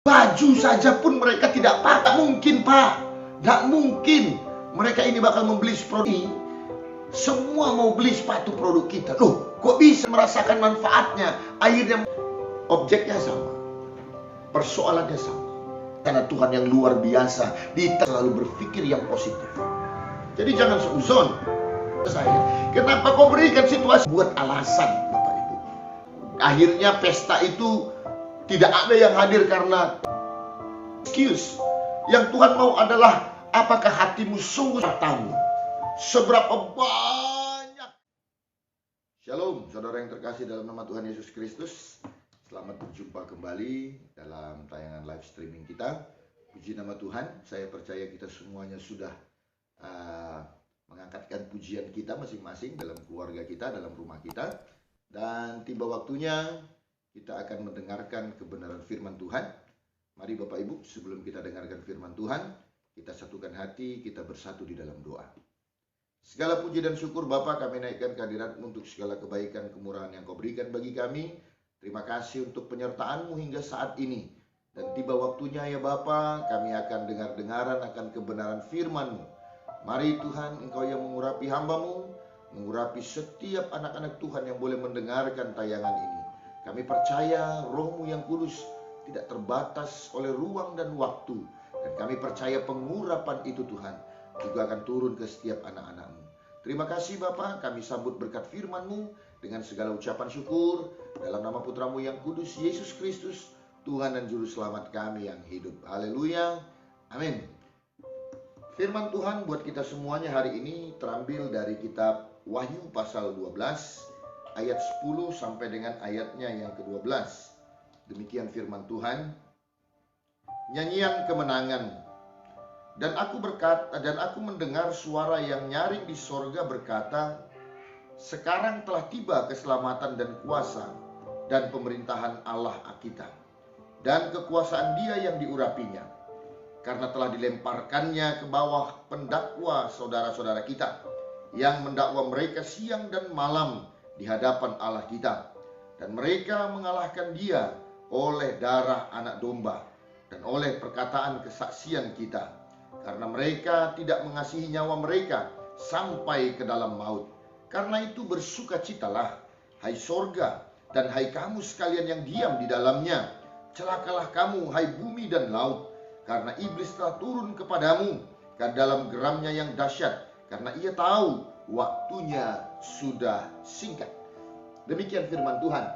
Baju saja pun mereka tidak pakai. Tak mungkin, Pak. Tak mungkin. Mereka ini bakal membeli produk ini. Semua mau beli sepatu produk kita. Loh, kok bisa merasakan manfaatnya? Akhirnya objeknya sama. Persoalannya sama. Karena Tuhan yang luar biasa, kita selalu berpikir yang positif. Jadi jangan seuzon. Saya, kenapa kau berikan situasi? Buat alasan, Bapak Ibu. Akhirnya pesta itu tidak ada yang hadir karena excuse. Yang Tuhan mau adalah apakah hatimu sungguh tamu? Seberapa banyak? Shalom, saudara yang terkasih dalam nama Tuhan Yesus Kristus. Selamat berjumpa kembali dalam tayangan live streaming kita. Puji nama Tuhan, saya percaya kita semuanya sudah mengangkatkan pujian kita masing-masing dalam keluarga kita, dalam rumah kita. Dan tiba waktunya kita akan mendengarkan kebenaran firman Tuhan. Mari Bapak Ibu, sebelum kita dengarkan firman Tuhan, kita satukan hati, kita bersatu di dalam doa. Segala puji dan syukur Bapa kami naikkan kehadirat-Mu untuk segala kebaikan kemurahan yang Kau berikan bagi kami. Terima kasih untuk penyertaan-Mu hingga saat ini. Dan tiba waktunya ya Bapa, kami akan dengar-dengaran akan kebenaran firman-Mu. Mari Tuhan, Engkau yang mengurapi hamba-Mu, mengurapi setiap anak-anak Tuhan yang boleh mendengarkan tayangan ini. Kami percaya Roh-Mu yang kudus tidak terbatas oleh ruang dan waktu. Dan kami percaya pengurapan itu Tuhan juga akan turun ke setiap anak-anak-Mu. Terima kasih Bapa, kami sambut berkat firman-Mu dengan segala ucapan syukur. Dalam nama Putra-Mu yang kudus, Yesus Kristus, Tuhan dan Juru Selamat kami yang hidup. Haleluya, amin. Firman Tuhan buat kita semuanya hari ini terambil dari kitab Wahyu pasal 12. Ayat 10 sampai dengan ayatnya yang ke-12. Demikian firman Tuhan. Nyanyian kemenangan. Dan aku mendengar suara yang nyaring di sorga berkata, sekarang telah tiba keselamatan dan kuasa dan pemerintahan Allah kita, dan kekuasaan Dia yang diurapinya, karena telah dilemparkannya ke bawah pendakwa saudara-saudara kita, yang mendakwa mereka siang dan malam di hadapan Allah kita. Dan mereka mengalahkan Dia oleh darah anak domba dan oleh perkataan kesaksian kita, karena mereka tidak mengasihi nyawa mereka sampai ke dalam maut. Karena itu bersukacitalah, hai sorga, dan hai kamu sekalian yang diam di dalamnya. Celakalah kamu, hai bumi dan laut, karena iblis telah turun kepadamu ke dalam geramnya yang dahsyat, karena ia tahu waktunya sudah singkat. Demikian firman Tuhan,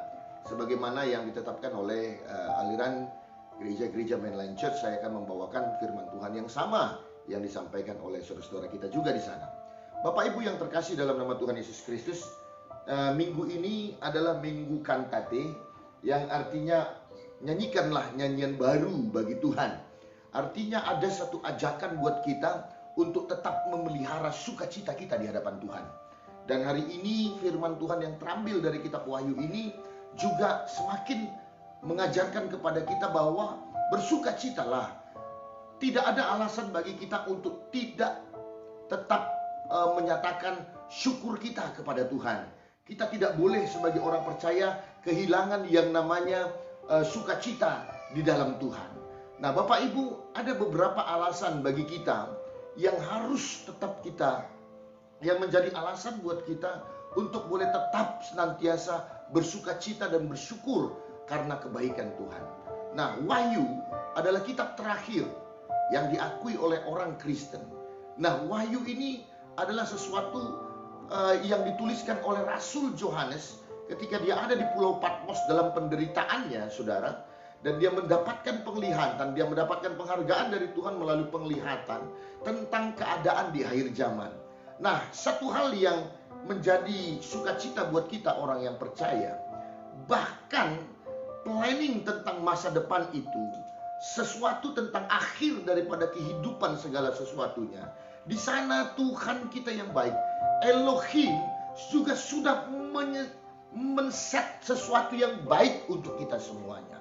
sebagaimana yang ditetapkan oleh aliran gereja-gereja Mainline Church. Saya akan membawakan firman Tuhan yang sama yang disampaikan oleh saudara-saudara kita juga di sana. Bapak Ibu yang terkasih dalam nama Tuhan Yesus Kristus, minggu ini adalah minggu kantate, yang artinya nyanyikanlah nyanyian baru bagi Tuhan. Artinya ada satu ajakan buat kita untuk tetap memelihara sukacita kita di hadapan Tuhan. Dan hari ini firman Tuhan yang terambil dari kitab Wahyu ini juga semakin mengajarkan kepada kita bahwa bersukacitalah. Tidak ada alasan bagi kita untuk tidak tetap menyatakan syukur kita kepada Tuhan. Kita tidak boleh sebagai orang percaya kehilangan yang namanya sukacita di dalam Tuhan. Nah Bapak Ibu, ada beberapa alasan bagi kita yang harus tetap kita, yang menjadi alasan buat kita untuk boleh tetap senantiasa bersukacita dan bersyukur karena kebaikan Tuhan. Nah, Wahyu adalah kitab terakhir yang diakui oleh orang Kristen. Nah, Wahyu ini adalah sesuatu yang dituliskan oleh Rasul Yohanes ketika dia ada di Pulau Patmos dalam penderitaannya, saudara. Dan dia mendapatkan penglihatan, dia mendapatkan penghargaan dari Tuhan melalui penglihatan tentang keadaan di akhir zaman. Nah, satu hal yang menjadi sukacita buat kita orang yang percaya, bahkan planning tentang masa depan itu, sesuatu tentang akhir daripada kehidupan segala sesuatunya. Di sana Tuhan kita yang baik, Elohim, juga sudah men-set sesuatu yang baik untuk kita semuanya.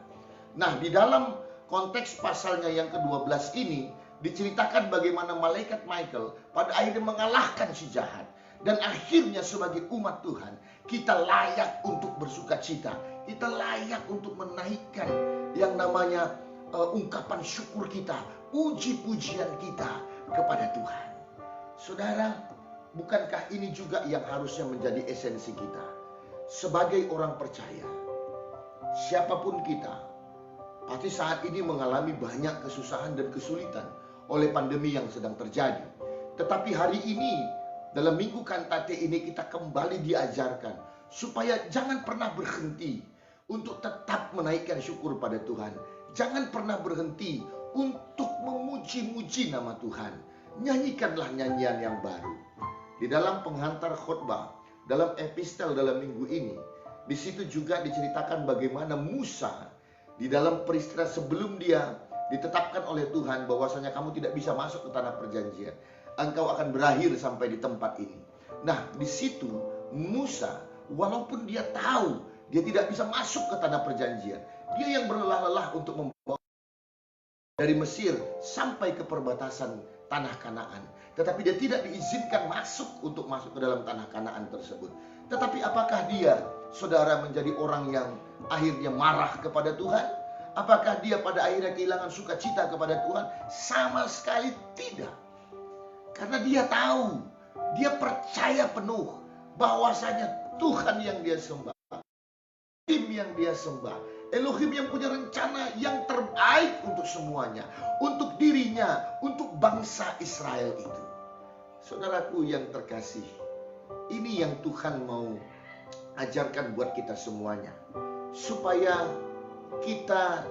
Nah, di dalam konteks pasalnya yang ke-12 ini diceritakan bagaimana malaikat Michael pada akhirnya mengalahkan si jahat. Dan akhirnya sebagai umat Tuhan, kita layak untuk bersukacita. Kita layak untuk menaikkan yang namanya ungkapan syukur kita, puji-pujian kita kepada Tuhan. Saudara, bukankah ini juga yang harusnya menjadi esensi kita sebagai orang percaya? Siapapun kita, pasti saat ini mengalami banyak kesusahan dan kesulitan oleh pandemi yang sedang terjadi. Tetapi hari ini, dalam Minggu Kantate ini, kita kembali diajarkan supaya jangan pernah berhenti untuk tetap menaikkan syukur pada Tuhan. Jangan pernah berhenti untuk memuji-muji nama Tuhan. Nyanyikanlah nyanyian yang baru. Di dalam penghantar khotbah, dalam epistel dalam minggu ini, di situ juga diceritakan bagaimana Musa di dalam peristiwa sebelum dia ditetapkan oleh Tuhan bahwasanya kamu tidak bisa masuk ke tanah perjanjian. Engkau akan berakhir sampai di tempat ini. Nah, di situ Musa, walaupun dia tahu dia tidak bisa masuk ke tanah perjanjian, dia yang berlelah-lelah untuk membawa dari Mesir sampai ke perbatasan tanah Kanaan. Tetapi dia tidak diizinkan untuk masuk ke dalam tanah Kanaan tersebut. Tetapi apakah dia, saudara, menjadi orang yang akhirnya marah kepada Tuhan? Apakah dia pada akhirnya kehilangan sukacita kepada Tuhan? Sama sekali tidak. Karena dia tahu, dia percaya penuh bahwasanya Tuhan yang dia sembah, Elohim yang dia sembah, Elohim yang punya rencana yang terbaik untuk semuanya, untuk dirinya, untuk bangsa Israel itu. Saudaraku yang terkasih, ini yang Tuhan mau ajarkan buat kita semuanya, supaya kita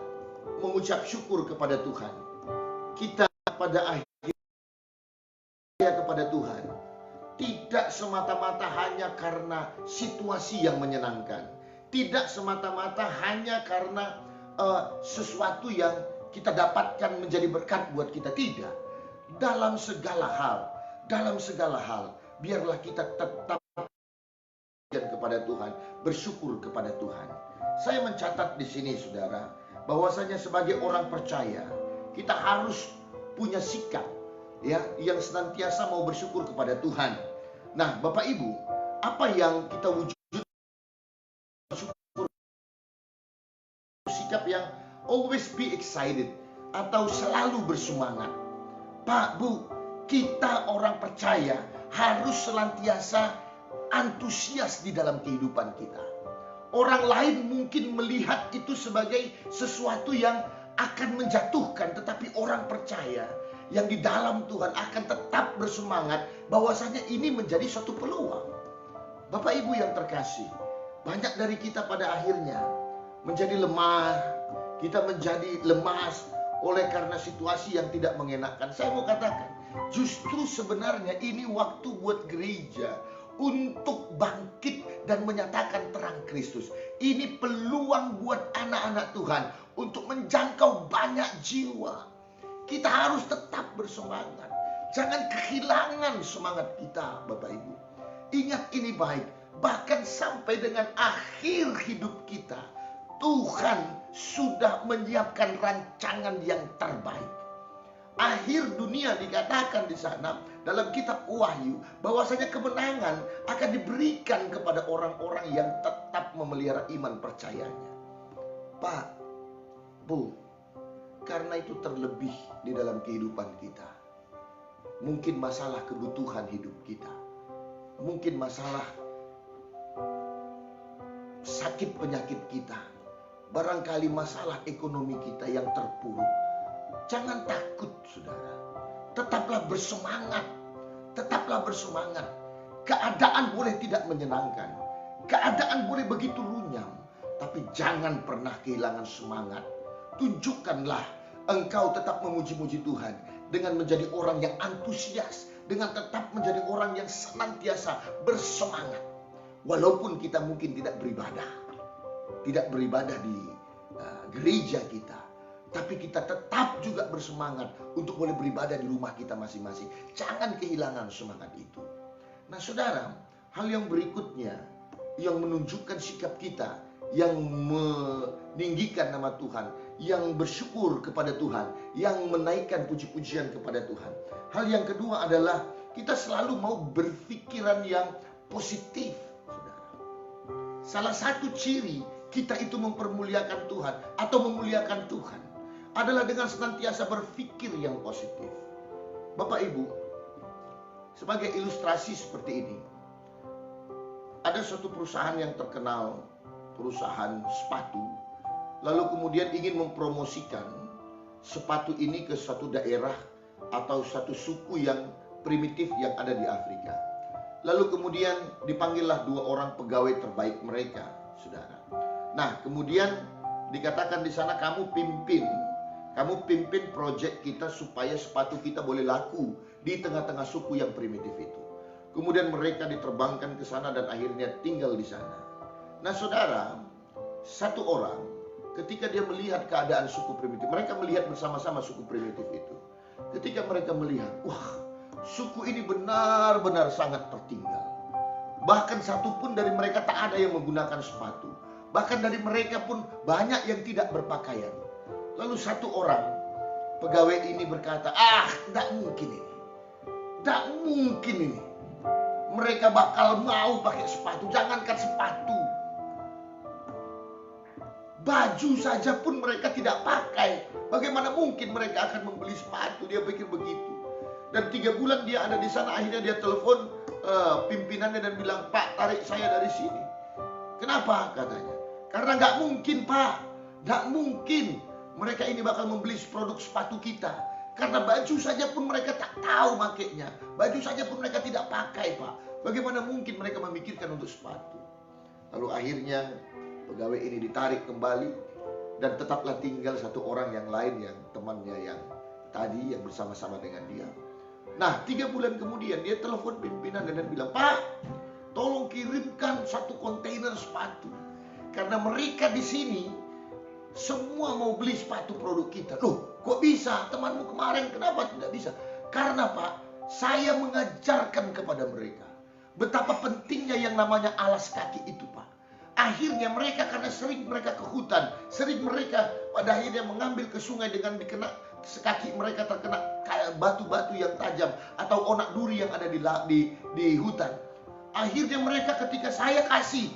mengucap syukur kepada Tuhan. Kita pada akhirnya kepada Tuhan tidak semata-mata hanya karena situasi yang menyenangkan, tidak semata-mata hanya karena sesuatu yang kita dapatkan menjadi berkat buat kita. Tidak. Dalam segala hal, biarlah kita tetap kepada Tuhan, bersyukur kepada Tuhan. Saya mencatat di sini, saudara, bahwasanya sebagai orang percaya, kita harus punya sikap ya yang senantiasa mau bersyukur kepada Tuhan. Nah, Bapak Ibu, apa yang kita wujud bersyukur, sikap yang always be excited atau selalu bersemangat. Pak, Bu, kita orang percaya harus senantiasa antusias di dalam kehidupan kita. Orang lain mungkin melihat itu sebagai sesuatu yang akan menjatuhkan, tetapi orang percaya yang di dalam Tuhan akan tetap bersemangat bahwasanya ini menjadi suatu peluang. Bapak Ibu yang terkasih, banyak dari kita pada akhirnya menjadi lemah, kita menjadi lemas oleh karena situasi yang tidak mengenakan. Saya mau katakan, justru sebenarnya ini waktu buat gereja untuk bangkit dan menyatakan terang Kristus. Ini peluang buat anak-anak Tuhan untuk menjangkau banyak jiwa. Kita harus tetap bersemangat. Jangan kehilangan semangat kita, Bapak Ibu. Ingat ini baik. Bahkan sampai dengan akhir hidup kita, Tuhan sudah menyiapkan rancangan yang terbaik. Akhir dunia dikatakan di sana dalam kitab Wahyu bahwasanya kemenangan akan diberikan kepada orang-orang yang tetap memelihara iman percayanya. Pak, Bu, karena itu terlebih di dalam kehidupan kita. Mungkin masalah kebutuhan hidup kita, mungkin masalah sakit penyakit kita, barangkali masalah ekonomi kita yang terpuruk. Jangan takut, saudara. Tetaplah bersemangat. Tetaplah bersemangat. Keadaan boleh tidak menyenangkan, keadaan boleh begitu runyam, tapi jangan pernah kehilangan semangat. Tunjukkanlah engkau tetap memuji-muji Tuhan dengan menjadi orang yang antusias, dengan tetap menjadi orang yang senantiasa bersemangat. Walaupun kita mungkin tidak beribadah di gereja kita, tapi kita tetap juga bersemangat untuk boleh beribadah di rumah kita masing-masing. Jangan kehilangan semangat itu. Nah, saudara, hal yang berikutnya yang menunjukkan sikap kita yang meninggikan nama Tuhan, yang bersyukur kepada Tuhan, yang menaikkan puji-pujian kepada Tuhan. Hal yang kedua adalah kita selalu mau berpikiran yang positif, saudara. Salah satu ciri kita itu mempermuliakan Tuhan atau memuliakan Tuhan adalah dengan senantiasa berpikir yang positif. Bapak Ibu, sebagai ilustrasi seperti ini, ada suatu perusahaan yang terkenal, perusahaan sepatu, lalu kemudian ingin mempromosikan sepatu ini ke suatu daerah atau satu suku yang primitif yang ada di Afrika. Lalu kemudian dipanggillah 2 orang pegawai terbaik mereka, saudara. Nah, kemudian dikatakan di sana, kamu pimpin proyek kita supaya sepatu kita boleh laku di tengah-tengah suku yang primitif itu. Kemudian mereka diterbangkan ke sana dan akhirnya tinggal di sana. Nah, saudara, satu orang ketika dia melihat keadaan suku primitif, mereka melihat bersama-sama suku primitif itu. Ketika mereka melihat, wah, suku ini benar-benar sangat tertinggal. Bahkan satu pun dari mereka tak ada yang menggunakan sepatu. Bahkan dari mereka pun banyak yang tidak berpakaian. Lalu satu orang pegawai ini berkata, tidak mungkin ini. Tidak mungkin ini. Mereka bakal mau pakai sepatu. Jangankan sepatu, baju saja pun mereka tidak pakai. Bagaimana mungkin mereka akan membeli sepatu? Dia pikir begitu. Dan 3 bulan dia ada di sana. Akhirnya dia telepon pimpinannya dan bilang, Pak, tarik saya dari sini. Kenapa? Katanya, karena nggak mungkin, Pak. Nggak mungkin mereka ini bakal membeli produk sepatu kita. Karena baju saja pun mereka tak tahu makainya. Baju saja pun mereka tidak pakai, Pak. Bagaimana mungkin mereka memikirkan untuk sepatu? Lalu akhirnya pegawai ini ditarik kembali. Dan tetaplah tinggal satu orang yang lain, yang temannya yang tadi yang bersama-sama dengan dia. Nah, 3 bulan kemudian dia telepon pimpinan dan bilang, Pak, tolong kirimkan 1 kontainer sepatu. Karena mereka di sini semua mau beli sepatu produk kita. Loh, kok bisa? Temanmu kemarin kenapa tidak bisa? Karena, Pak, saya mengajarkan kepada mereka betapa pentingnya yang namanya alas kaki itu, Pak. Akhirnya mereka, karena sering mereka ke hutan, sering mereka pada akhirnya mengambil ke sungai dengan dikena kaki mereka terkena batu-batu yang tajam atau onak duri yang ada di hutan. Akhirnya mereka, ketika saya kasih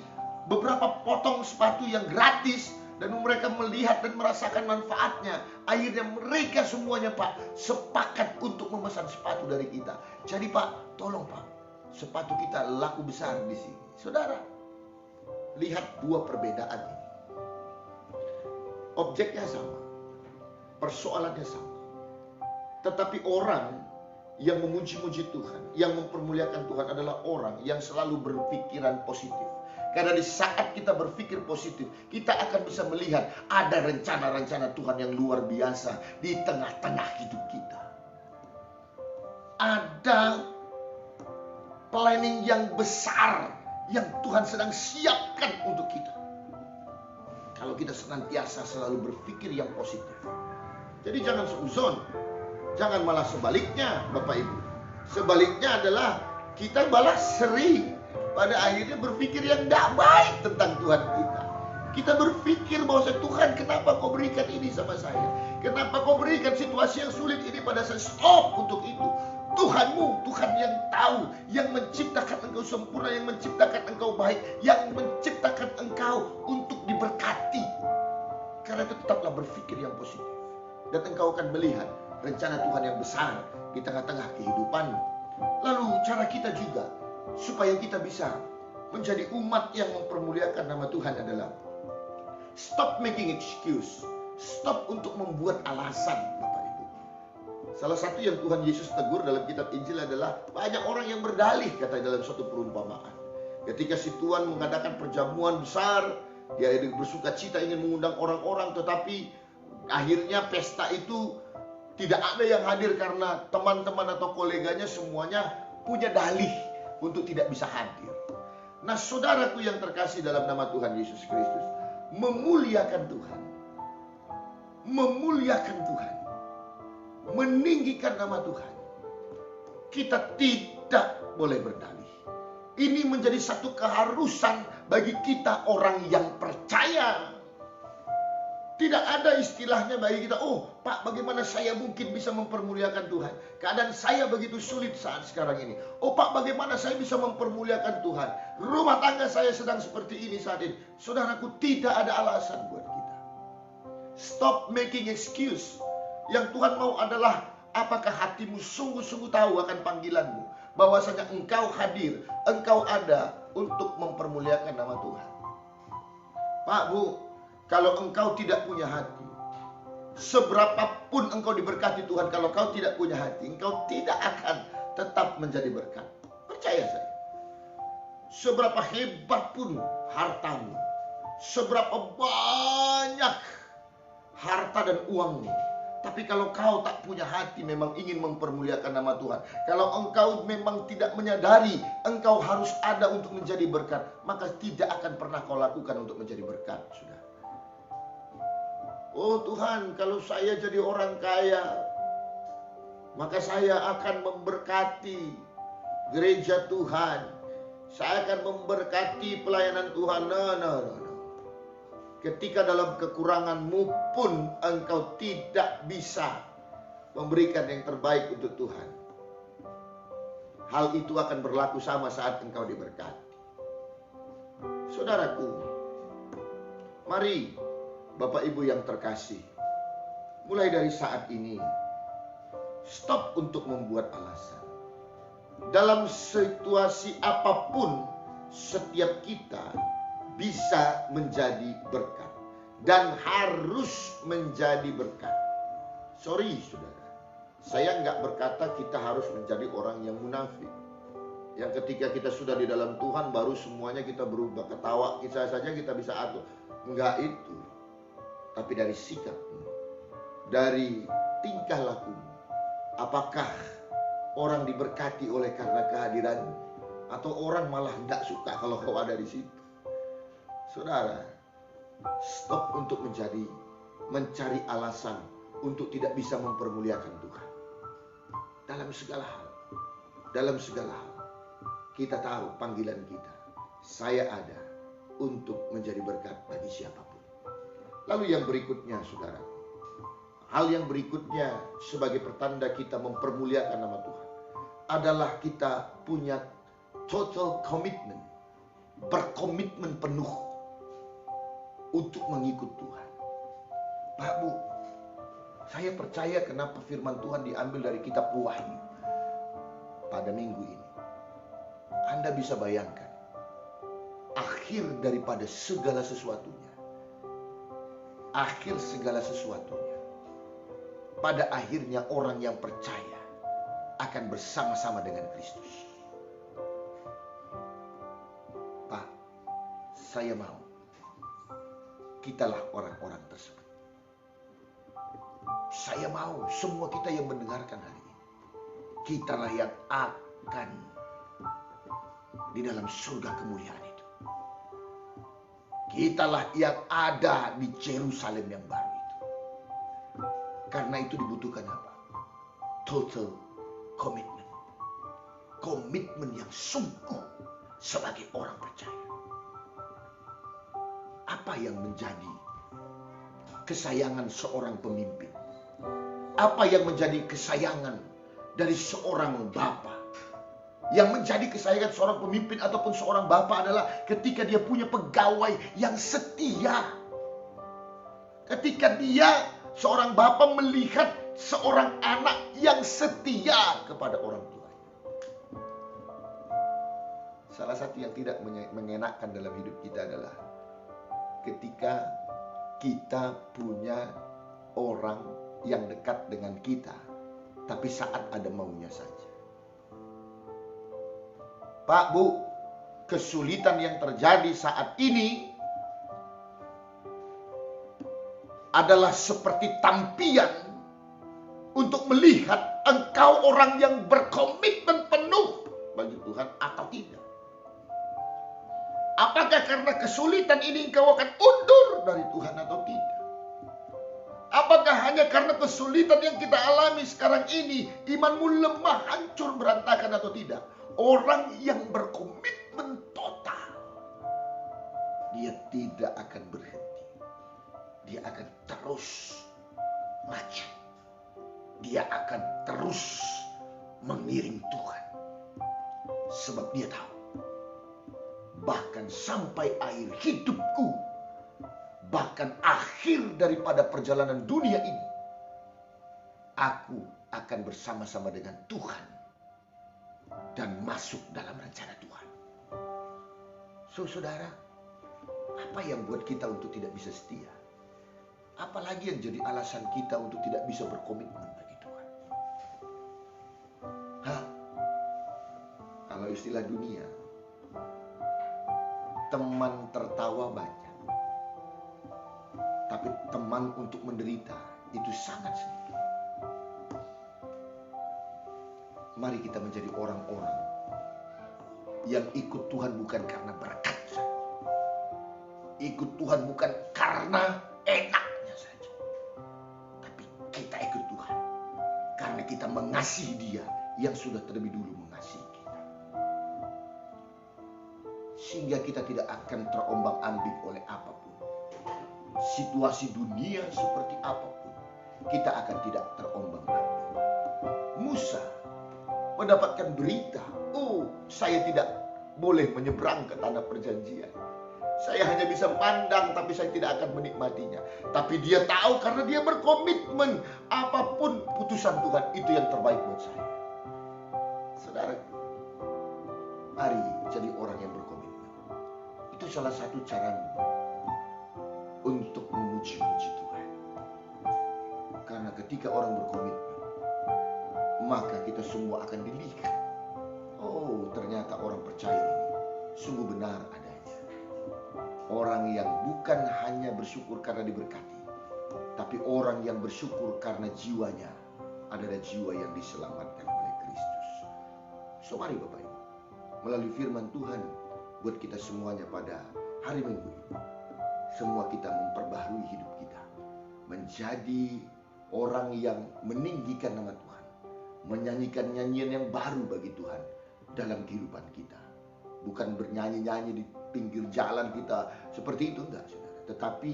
beberapa potong sepatu yang gratis dan mereka melihat dan merasakan manfaatnya, akhirnya mereka semuanya, Pak, sepakat untuk memesan sepatu dari kita. Jadi, Pak, tolong, Pak, sepatu kita laku besar di sini. Saudara, lihat 2 perbedaan ini. Objeknya sama, persoalannya sama. Tetapi orang yang memuji-muji Tuhan, yang mempermuliakan Tuhan adalah orang yang selalu berpikiran positif. Karena di saat kita berpikir positif, kita akan bisa melihat ada rencana-rencana Tuhan yang luar biasa di tengah-tengah hidup kita. Ada planning yang besar yang Tuhan sedang siapkan untuk kita. Kalau kita senantiasa selalu berpikir yang positif. Jadi jangan seuzon, jangan malah sebaliknya, Bapak Ibu. Sebaliknya adalah kita malah sering pada akhirnya berpikir yang tidak baik tentang Tuhan kita. Kita berpikir bahwa Tuhan, kenapa kau berikan ini sama saya? Kenapa kau berikan situasi yang sulit ini pada saya? Stop untuk itu. Tuhanmu, Tuhan yang tahu, yang menciptakan engkau sempurna, yang menciptakan engkau baik, yang menciptakan engkau untuk diberkati. Karena itu tetaplah berpikir yang positif. Dan engkau akan melihat rencana Tuhan yang besar di tengah-tengah kehidupanmu. Lalu cara kita juga supaya kita bisa menjadi umat yang mempermuliakan nama Tuhan adalah stop making excuse. Stop untuk membuat alasan, Bapak Ibu. Salah satu yang Tuhan Yesus tegur dalam kitab Injil adalah banyak orang yang berdalih, kata dalam suatu perumpamaan. Ketika si Tuhan mengadakan perjamuan besar, dia bersuka cita ingin mengundang orang-orang, tetapi akhirnya pesta itu tidak ada yang hadir karena teman-teman atau koleganya semuanya punya dalih untuk tidak bisa hadir. Nah, saudaraku yang terkasih dalam nama Tuhan Yesus Kristus, memuliakan Tuhan, meninggikan nama Tuhan, kita tidak boleh berdalih. Ini menjadi satu keharusan bagi kita orang yang percaya. Tidak ada istilahnya bagi kita, oh Pak, bagaimana saya mungkin bisa mempermuliakan Tuhan? Keadaan saya begitu sulit saat sekarang ini. Oh Pak, bagaimana saya bisa mempermuliakan Tuhan? Rumah tangga saya sedang seperti ini saat ini. Saudaraku, tidak ada alasan buat kita. Stop making excuse. Yang Tuhan mau adalah apakah hatimu sungguh-sungguh tahu akan panggilanmu, bahwasanya engkau hadir, engkau ada untuk mempermuliakan nama Tuhan. Pak, Bu, kalau engkau tidak punya hati, seberapapun engkau diberkati Tuhan, kalau kau tidak punya hati, engkau tidak akan tetap menjadi berkat. Percaya saya. Seberapa hebat pun hartamu, seberapa banyak harta dan uangmu, tapi kalau kau tak punya hati memang ingin mempermuliakan nama Tuhan, kalau engkau memang tidak menyadari engkau harus ada untuk menjadi berkat, maka tidak akan pernah kau lakukan untuk menjadi berkat. Sudah. Oh Tuhan, kalau saya jadi orang kaya, maka saya akan memberkati gereja Tuhan, saya akan memberkati pelayanan Tuhan. No. Ketika dalam kekuranganmu pun engkau tidak bisa memberikan yang terbaik untuk Tuhan, hal itu akan berlaku sama saat engkau diberkati. Saudaraku, mari Bapak Ibu yang terkasih, mulai dari saat ini stop untuk membuat alasan. Dalam situasi apapun, setiap kita bisa menjadi berkat dan harus menjadi berkat. Sorry saudara, saya nggak berkata kita harus menjadi orang yang munafik, yang ketika kita sudah di dalam Tuhan baru semuanya kita berubah. Ketawa kita saja kita bisa atur. Enggak itu. Tapi dari sikapmu, dari tingkah lakumu, apakah orang diberkati oleh karena kehadiranmu, atau orang malah tidak suka kalau kau ada di situ? Saudara, stop untuk mencari alasan untuk tidak bisa mempermuliakan Tuhan. Dalam segala hal, kita tahu panggilan kita. Saya ada untuk menjadi berkat bagi siapapun. Lalu yang berikutnya, saudara, hal yang berikutnya sebagai pertanda kita mempermuliakan nama Tuhan adalah kita punya total commitment, berkomitmen penuh untuk mengikut Tuhan. Pak, Bu, saya percaya kenapa firman Tuhan diambil dari kitab Wahyu pada minggu ini. Anda bisa bayangkan, akhir daripada segala sesuatunya, pada akhirnya orang yang percaya akan bersama-sama dengan Kristus. Pak, saya mau kitalah orang-orang tersebut. Saya mau semua kita yang mendengarkan hari ini, kitalah yang akan di dalam surga kemuliaan itu. Kitalah yang ada di Yerusalem yang baru itu. Karena itu dibutuhkan apa? Total commitment. Komitmen yang sungguh sebagai orang percaya. Apa yang menjadi kesayangan seorang pemimpin? Apa yang menjadi kesayangan dari seorang bapa? Yang menjadi kesayangan seorang pemimpin ataupun seorang bapa adalah ketika dia punya pegawai yang setia. Ketika dia, seorang bapa, melihat seorang anak yang setia kepada orang tuanya. Salah satu yang tidak mengenakan dalam hidup kita adalah ketika kita punya orang yang dekat dengan kita, tapi saat ada maunya saja. Pak, Bu, kesulitan yang terjadi saat ini adalah seperti tampian untuk melihat engkau orang yang berkomitmen penuh bagi Tuhan atau tidak. Apakah karena kesulitan ini engkau akan undur dari Tuhan atau tidak? Apakah hanya karena kesulitan yang kita alami sekarang ini, imanmu lemah, hancur, berantakan atau tidak? Orang yang berkomitmen total, dia tidak akan berhenti. Dia akan terus maju. Dia akan terus mengiring Tuhan. Sebab dia tahu, bahkan sampai akhir hidupku, bahkan akhir daripada perjalanan dunia ini, aku akan bersama-sama dengan Tuhan dan masuk dalam rencana Tuhan. Saudara, apa yang buat kita untuk tidak bisa setia? Apalagi yang jadi alasan kita untuk tidak bisa berkomitmen bagi Tuhan? Kalau istilah dunia, teman tertawa banyak, tapi teman untuk menderita itu sangat sedikit. Mari kita menjadi orang-orang yang ikut Tuhan bukan karena berkat saja. Ikut Tuhan bukan karena enaknya saja. Tapi kita ikut Tuhan karena kita mengasihi Dia yang sudah terlebih dulu mengasihi kita. Sehingga kita tidak akan terombang-ambing oleh apapun. Situasi dunia seperti apapun, kita akan tidak terombang-ambing. Musa mendapatkan berita, saya tidak boleh menyeberang ke tanah perjanjian. Saya hanya bisa pandang, tapi saya tidak akan menikmatinya. Tapi dia tahu karena dia berkomitmen, apapun putusan Tuhan itu yang terbaik buat saya. Saudara, mari jadi orang yang berkomitmen. Itu salah satu caramu untuk memuji-muji Tuhan. Karena ketika orang berkomitmen, maka kita semua akan dilihat. Ternyata orang percaya ini sungguh benar adanya. Orang yang bukan hanya bersyukur karena diberkati, tapi orang yang bersyukur karena jiwanya adalah jiwa yang diselamatkan oleh Kristus. So mari Bapak Ibu, melalui firman Tuhan buat kita semuanya pada hari Minggu ini, semua kita memperbaharui hidup kita menjadi orang yang meninggikan nama Tuhan, menyanyikan nyanyian yang baru bagi Tuhan dalam kehidupan kita. Bukan bernyanyi-nyanyi di pinggir jalan kita seperti itu, enggak saudara. Tetapi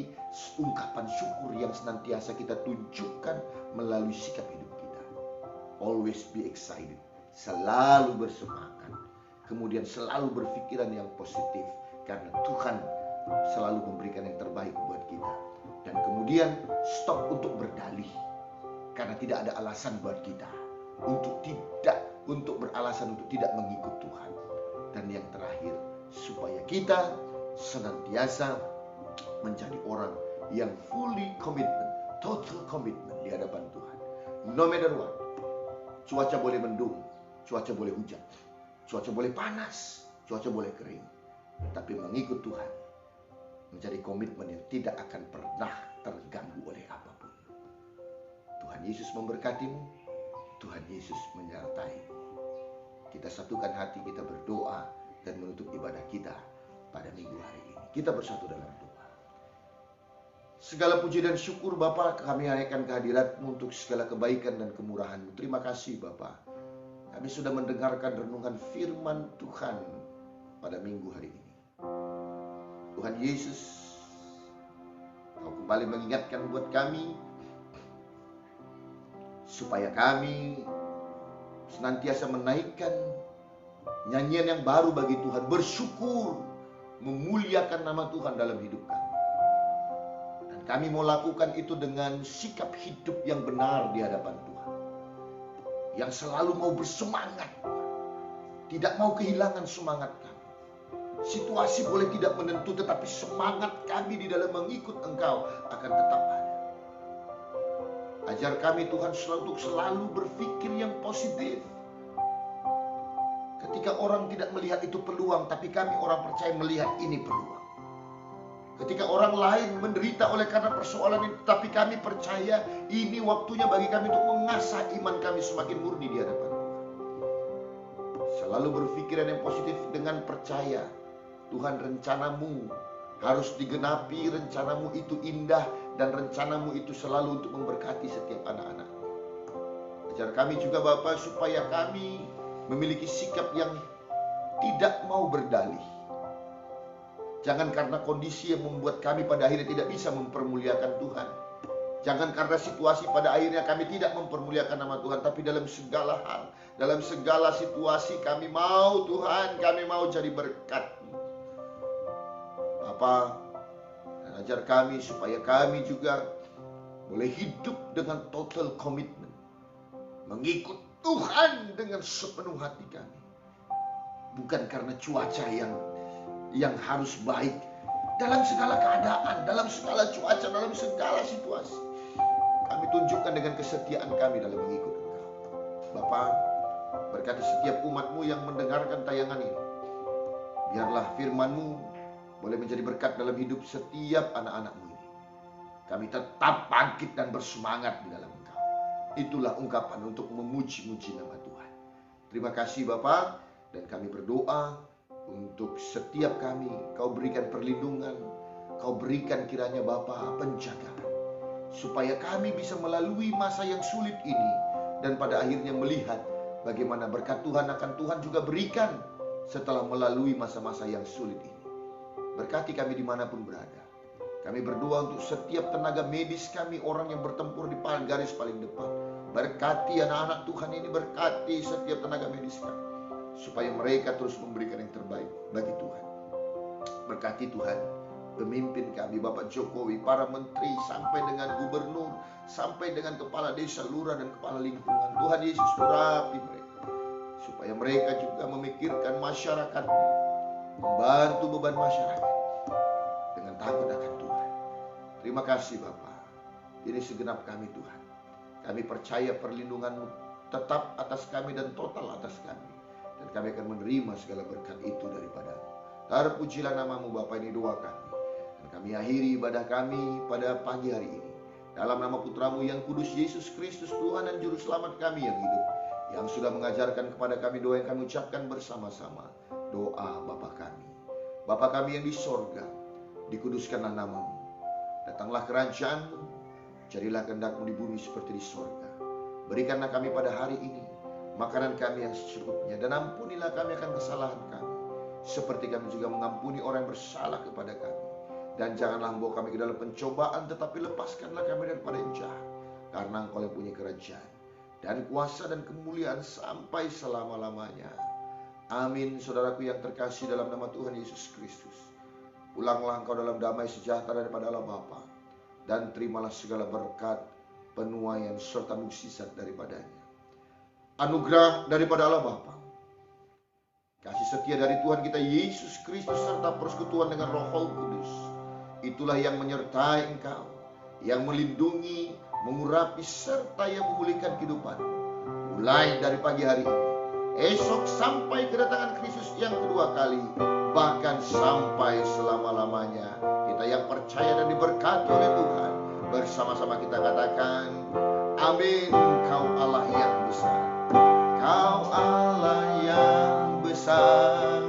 ungkapan syukur yang senantiasa kita tunjukkan melalui sikap hidup kita. Always be excited, selalu bersemangat, kemudian selalu berpikiran yang positif, karena Tuhan selalu memberikan yang terbaik buat kita. Dan kemudian stop untuk berdalih, karena tidak ada alasan buat kita untuk beralasan untuk tidak mengikut Tuhan. Dan yang terakhir, supaya kita senantiasa menjadi orang yang fully commitment, total commitment di hadapan Tuhan. No matter what, cuaca boleh mendung, cuaca boleh hujan, cuaca boleh panas, cuaca boleh kering, tapi mengikut Tuhan menjadi komitmen yang tidak akan pernah terganggu oleh apapun. Tuhan Yesus memberkatimu, Tuhan Yesus menyertai. Kita satukan hati, kita berdoa dan menutup ibadah kita pada minggu hari ini. Kita bersatu dalam doa. Segala puji dan syukur Bapa kami naikkan kehadirat-Mu untuk segala kebaikan dan kemurahan-Mu. Terima kasih Bapa. Kami sudah mendengarkan renungan firman Tuhan pada minggu hari ini. Tuhan Yesus, Kau kembali mengingatkan buat kami supaya kami senantiasa menaikkan nyanyian yang baru bagi Tuhan, bersyukur, memuliakan nama Tuhan dalam hidup kami. Dan kami mau lakukan itu dengan sikap hidup yang benar di hadapan Tuhan, yang selalu mau bersemangat, tidak mau kehilangan semangat kami. Situasi boleh tidak menentu, tetapi semangat kami di dalam mengikut Engkau akan tetap ada. Ajar kami Tuhan untuk selalu berpikir yang positif. Ketika orang tidak melihat itu peluang, tapi kami orang percaya melihat ini peluang. Ketika orang lain menderita oleh karena persoalan itu, tapi kami percaya ini waktunya bagi kami untuk mengasah iman kami semakin murni di hadapan Tuhan. Selalu berpikiran yang positif dengan percaya Tuhan, rencanamu harus digenapi, rencanamu itu indah, dan rencanamu itu selalu untuk memberkati setiap anak-anak. Ajar kami juga Bapa supaya kami memiliki sikap yang tidak mau berdalih. Jangan karena kondisi yang membuat kami pada akhirnya tidak bisa mempermuliakan Tuhan. Jangan karena situasi pada akhirnya kami tidak mempermuliakan nama Tuhan. Tapi dalam segala hal, dalam segala situasi kami mau Tuhan, kami mau jadi berkat. Bapa, Dan ajar kami supaya kami juga boleh hidup dengan total komitmen, mengikut Tuhan dengan sepenuh hati kami. Bukan karena cuaca yang harus baik, dalam segala keadaan, dalam segala cuaca, dalam segala situasi. Kami tunjukkan dengan kesetiaan kami dalam mengikut Engkau. Bapa, berkati setiap umat-Mu yang mendengarkan tayangan ini. Biarlah firman-Mu boleh menjadi berkat dalam hidup setiap anak-anak-Mu ini. Kami tetap bangkit dan bersemangat di dalam Engkau. Itulah ungkapan untuk memuji-muji nama Tuhan. Terima kasih Bapa, dan kami berdoa untuk setiap kami. Kau berikan perlindungan, Kau berikan kiranya Bapa penjagaan, supaya kami bisa melalui masa yang sulit ini, dan pada akhirnya melihat bagaimana berkat Tuhan akan Tuhan juga berikan setelah melalui masa-masa yang sulit ini. Berkati kami dimanapun berada. Kami berdoa untuk setiap tenaga medis kami, orang yang bertempur di garis paling depan. Berkati anak-anak Tuhan ini, berkati setiap tenaga medis kami, supaya mereka terus memberikan yang terbaik bagi Tuhan. Berkati Tuhan pemimpin kami, Bapak Jokowi, para menteri, sampai dengan gubernur, sampai dengan kepala desa, lurah, dan kepala lingkungan. Tuhan Yesus urapi mereka, supaya mereka juga memikirkan masyarakat, membantu beban masyarakat dengan takut akan Tuhan. Terima kasih Bapa. Ini segenap kami Tuhan. Kami percaya perlindungan-Mu tetap atas kami dan total atas kami. Dan kami akan menerima segala berkat itu daripada-Mu. Terpujilah nama-Mu Bapa, ini doa kami. Dan kami akhiri ibadah kami pada pagi hari ini. Dalam nama Putra-Mu yang kudus, Yesus Kristus, Tuhan dan Juru Selamat kami yang hidup, yang sudah mengajarkan kepada kami doa yang kami ucapkan bersama-sama. Doa Bapa kami. Bapa kami yang di sorga, dikuduskanlah nama-Mu. Datanglah kerajaan-Mu, jadilah kehendak-Mu di bumi seperti di sorga. Berikanlah kami pada hari ini makanan kami yang secukupnya, dan ampunilah kami akan kesalahan kami, seperti kami juga mengampuni orang yang bersalah kepada kami. Dan janganlah membawa kami ke dalam pencobaan, tetapi lepaskanlah kami daripada yang jahat. Karena Engkau yang punya kerajaan dan kuasa dan kemuliaan sampai selama-lamanya. Amin. Saudaraku yang terkasih dalam nama Tuhan Yesus Kristus, pulanglah engkau dalam damai sejahtera daripada Allah Bapa, dan terimalah segala berkat, penuaian serta mukjizat daripadanya. Anugerah daripada Allah Bapa, kasih setia dari Tuhan kita Yesus Kristus, serta persekutuan dengan Roh Kudus, itulah yang menyertai engkau, yang melindungi, mengurapi, serta yang memulihkan kehidupan. Mulai dari pagi hari ini, esok sampai kedatangan Kristus yang kedua kali, bahkan sampai selama-lamanya. Kita yang percaya dan diberkati oleh Tuhan, bersama-sama kita katakan, amin. Kau Allah yang besar, Kau Allah yang besar,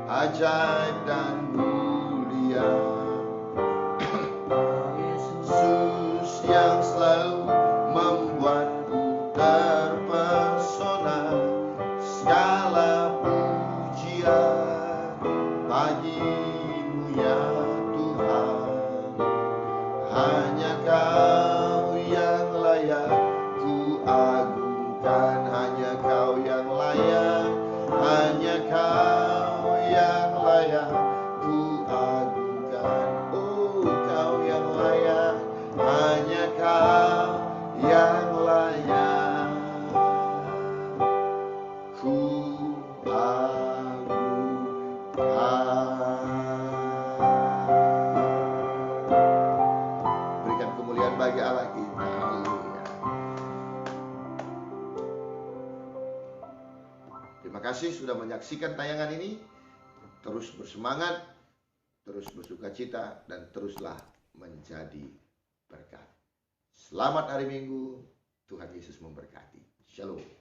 ajaib dan mulia. Yesus yang selalu membuatku terpesona, segala pujian bagi-Mu ya Tuhan. Hanya Kau yang layak ku agungkan, hanya Kau yang layak, hanya Kau yang layak ku agungkan. Oh, Kau yang layak, hanya Kau yang layak ku agungkan. Berikan kemuliaan bagi Allah kita. Haleluya. Terima kasih sudah menyaksikan tayangan ini. Terus bersemangat, terus bersuka cita, dan teruslah menjadi berkat. Selamat hari Minggu. Tuhan Yesus memberkati. Shalom.